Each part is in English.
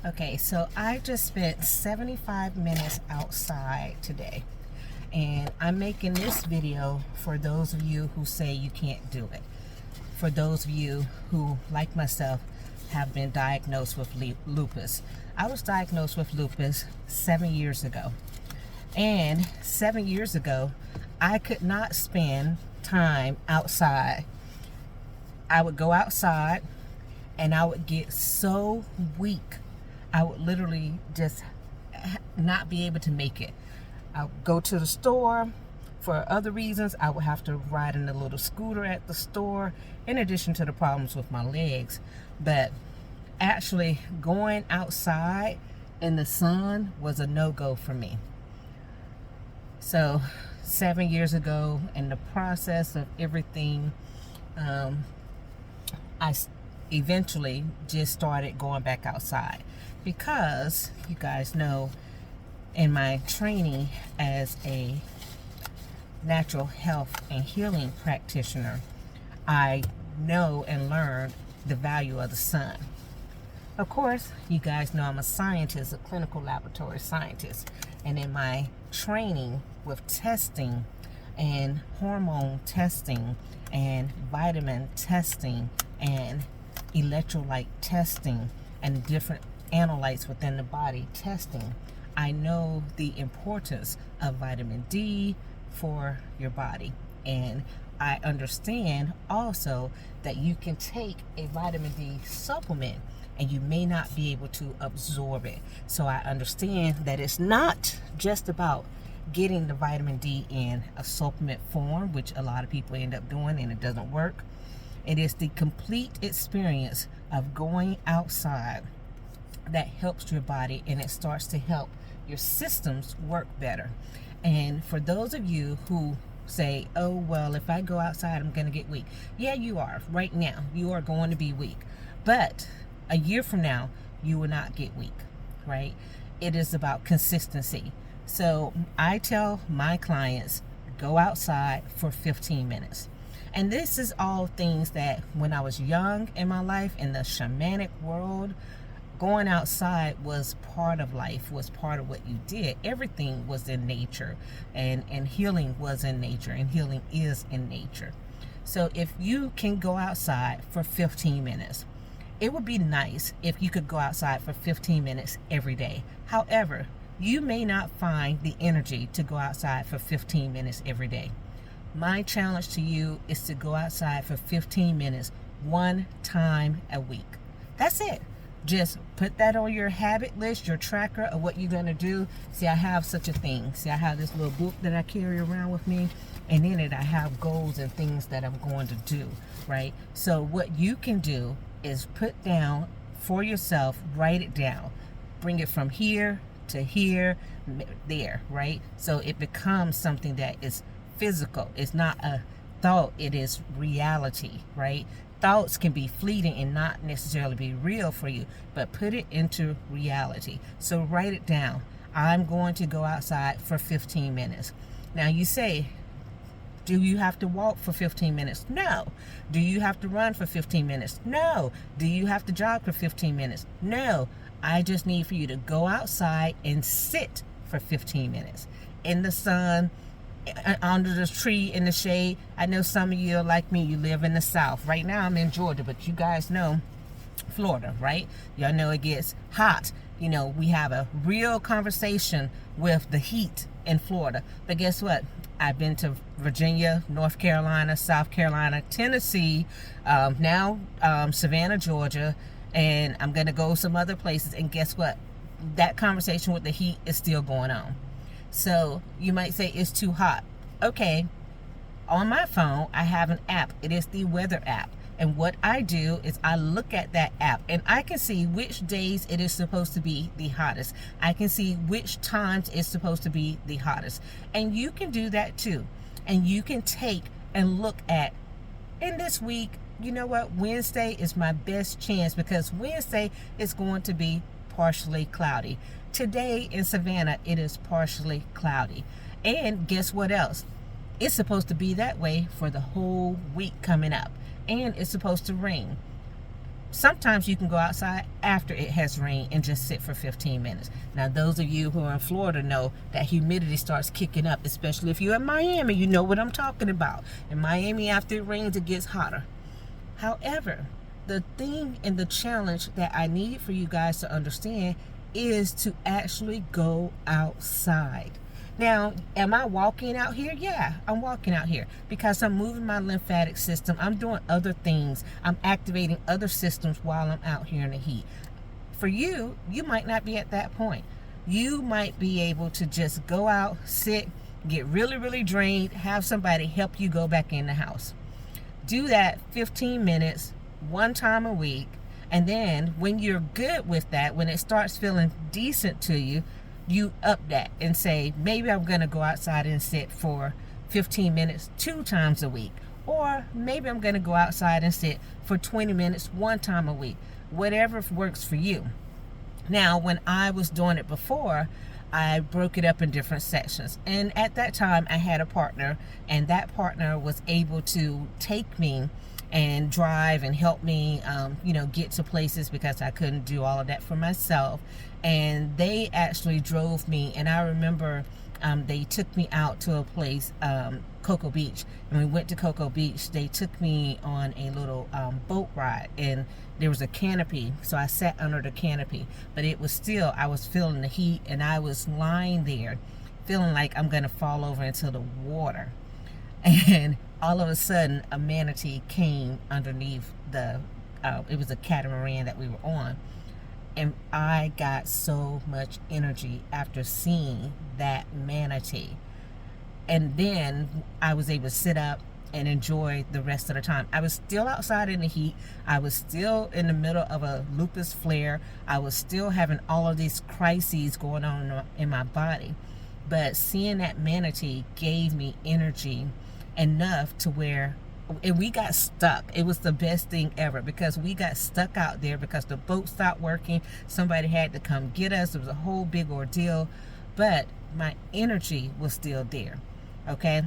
Okay, so I just spent 75 minutes outside today, and I'm making this video for those of you who say you can't do it. For those of you who, like myself, have been diagnosed with lupus. I was diagnosed with lupus 7 years ago. And 7 years ago, I could not spend time outside. I would go outside and I would get so weak. I would literally just not be able to make it. I would go to the store. For other reasons, I would have to ride in a little scooter at the store, in addition to the problems with my legs. But actually going outside in the sun was a no-go for me. So 7 years ago, in the process of everything, I eventually just started going back outside, because you guys know, in my training as a natural health and healing practitioner, I know and learned the value of the sun. Of course, you guys know I'm a scientist, a clinical laboratory scientist, and in my training with testing and hormone testing and vitamin testing and electrolyte testing and different analytes within the body testing, I know the importance of vitamin D for your body. And I understand also that you can take a vitamin D supplement and you may not be able to absorb it. So I understand that it's not just about getting the vitamin D in a supplement form, which a lot of people end up doing and it doesn't work. It is the complete experience of going outside that helps your body, and it starts to help your systems work better. And for those of you who say, oh, well, if I go outside, I'm going to get weak. Yeah, you are. Right now, you are going to be weak. But a year from now, you will not get weak, right? It is about consistency. So I tell my clients, go outside for 15 minutes. And this is all things that when I was young in my life, in the shamanic world, going outside was part of life, was part of what you did. Everything was in nature, and healing was in nature, and healing is in nature. So if you can go outside for 15 minutes, it would be nice if you could go outside for 15 minutes every day. However, you may not find the energy to go outside for 15 minutes every day. My challenge to you is to go outside for 15 minutes one time a week. That's it. Just put that on your habit list, your tracker of what you're going to do. See, I have such a thing. See, I have this little book that I carry around with me, and in it I have goals and things that I'm going to do, right? So what you can do is put down for yourself, write it down, bring it from here to here, there, right? So it becomes something that is physical. It's not a thought, it is reality, right? Thoughts can be fleeting and not necessarily be real for you, but put it into reality. So write it down. I'm going to go outside for 15 minutes. Now you say, do you have to walk for 15 minutes? No. Do you have to run for 15 minutes? No. Do you have to jog for 15 minutes? No. I just need for you to go outside and sit for 15 minutes in the sun, under the tree, in the shade. I know some of you are like me, you live in the South. Right now I'm in Georgia, but you guys know Florida, right? Y'all know it gets hot. You know, we have a real conversation with the heat in Florida. But guess what? I've been to Virginia, North Carolina, South Carolina, Tennessee, now Savannah, Georgia, and I'm going to go some other places. And guess what? That conversation with the heat is still going on. So you might say it's too hot. Okay, on my phone, I have an app. It is the weather app. And what I do is I look at that app and I can see which days it is supposed to be the hottest. I can see which times it's supposed to be the hottest. And you can do that too. And you can take and look at, in this week, you know what? Wednesday is my best chance, because Wednesday is going to be partially cloudy. Today in Savannah, it is partially cloudy. And guess what else? It's supposed to be that way for the whole week coming up. And it's supposed to rain. Sometimes you can go outside after it has rained and just sit for 15 minutes. Now, those of you who are in Florida know that humidity starts kicking up, especially if you're in Miami. You know what I'm talking about. In Miami, after it rains, it gets hotter. However, the thing and the challenge that I need for you guys to understand is to actually go outside. Now, am I walking out here? Yeah, I'm walking out here because I'm moving my lymphatic system. I'm doing other things. I'm activating other systems while I'm out here in the heat. For you, you might not be at that point. You might be able to just go out, sit, get really, really drained, have somebody help you go back in the house. Do that 15 minutes, one time a week, and then when you're good with that, when it starts feeling decent to you, you up that and say, maybe I'm going to go outside and sit for 15 minutes 2 times a week. Or maybe I'm going to go outside and sit for 20 minutes 1 time a week. Whatever works for you. Now, when I was doing it before, I broke it up in different sections. And at that time, I had a partner, and that partner was able to take me and drive and help me, get to places because I couldn't do all of that for myself. And they actually drove me, and I remember they took me out to a place, Cocoa Beach. And we went to Cocoa Beach. They took me on a little boat ride, and there was a canopy, so I sat under the canopy. But it was still, I was feeling the heat, and I was lying there feeling like I'm going to fall over into the water. And all of a sudden, a manatee came underneath it was a catamaran that we were on. And I got so much energy after seeing that manatee. And then I was able to sit up and enjoy the rest of the time. I was still outside in the heat. I was still in the middle of a lupus flare. I was still having all of these crises going on in my body. But seeing that manatee gave me energy enough to where, and we got stuck. It was the best thing ever because we got stuck out there because the boat stopped working. Somebody had to come get us. It was a whole big ordeal, but my energy was still there. Okay.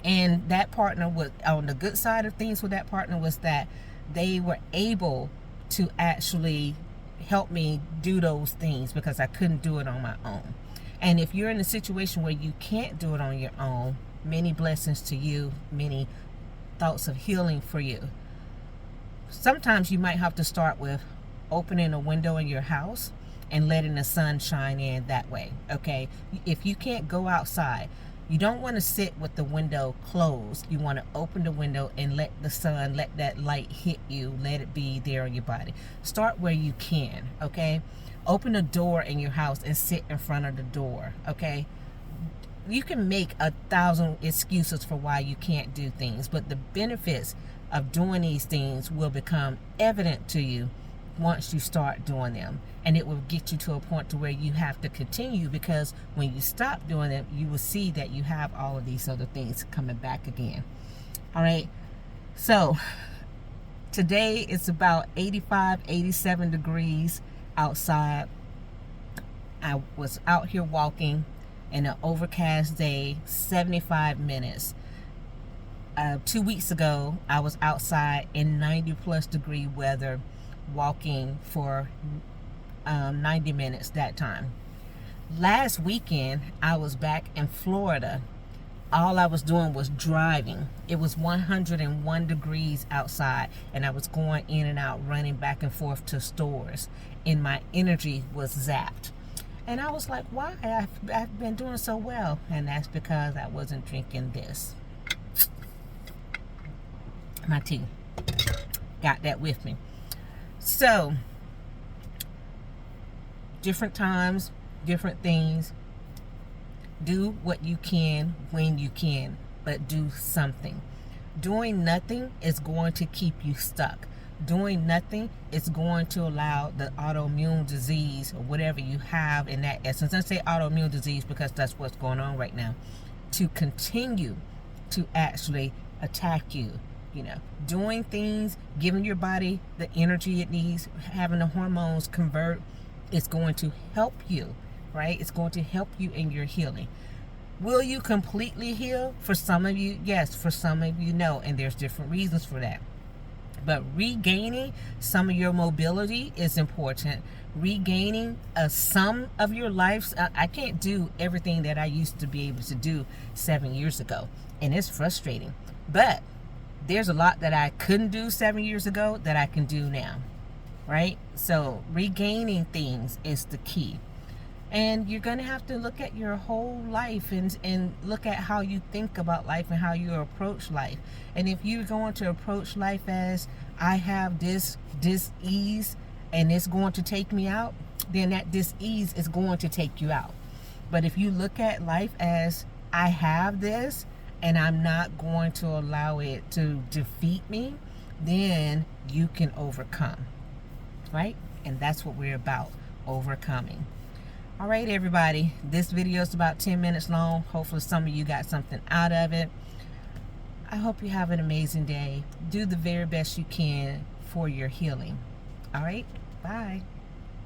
And that partner was on the good side of things with that partner was that they were able to actually help me do those things because I couldn't do it on my own. And if you're in a situation where you can't do it on your own, many blessings to you, many thoughts of healing for you. Sometimes you might have to start with opening a window in your house and letting the sun shine in that way. Okay. If you can't go outside, you don't want to sit with the window closed. You want to open the window and let the sun, let that light hit you, let it be there on your body. Start where you can. Okay. Open a door in your house and sit in front of the door. Okay. You can make 1,000 excuses for why you can't do things, but the benefits of doing these things will become evident to you once you start doing them. And it will get you to a point to where you have to continue, because when you stop doing them, you will see that you have all of these other things coming back again. All right. So today it's about 85, 87 degrees outside. I was out here walking in an overcast day, 75 minutes. 2 weeks ago, I was outside in 90 plus degree weather, walking for 90 minutes that time. Last weekend, I was back in Florida. All I was doing was driving. It was 101 degrees outside, and I was going in and out, running back and forth to stores, and my energy was zapped. And I was like, why? I've been doing so well. And that's because I wasn't drinking this. My tea. Got that with me. So, different times, different things. Do what you can when you can, but do something. Doing nothing is going to keep you stuck. Doing nothing is going to allow the autoimmune disease or whatever you have in that essence. I say autoimmune disease because that's what's going on right now, to continue to actually attack you. Doing things, giving your body the energy it needs, having the hormones convert, is going to help you, right? It's going to help you in your healing. Will you completely heal? For some of you, yes. For some of you, no. And there's different reasons for that. But regaining some of your mobility is important. Regaining some of your life. I can't do everything that I used to be able to do 7 years ago, and it's frustrating. But there's a lot that I couldn't do 7 years ago that I can do now, right? So regaining things is the key. And you're going to have to look at your whole life and look at how you think about life and how you approach life. And if you're going to approach life as, I have this ease and it's going to take me out, then that dis-ease is going to take you out. But if you look at life as, I have this and I'm not going to allow it to defeat me, then you can overcome, right? And that's what we're about, overcoming. All right, everybody, this video is about 10 minutes long. Hopefully some of you got something out of it. I hope you have an amazing day. Do the very best you can for your healing. All right, bye.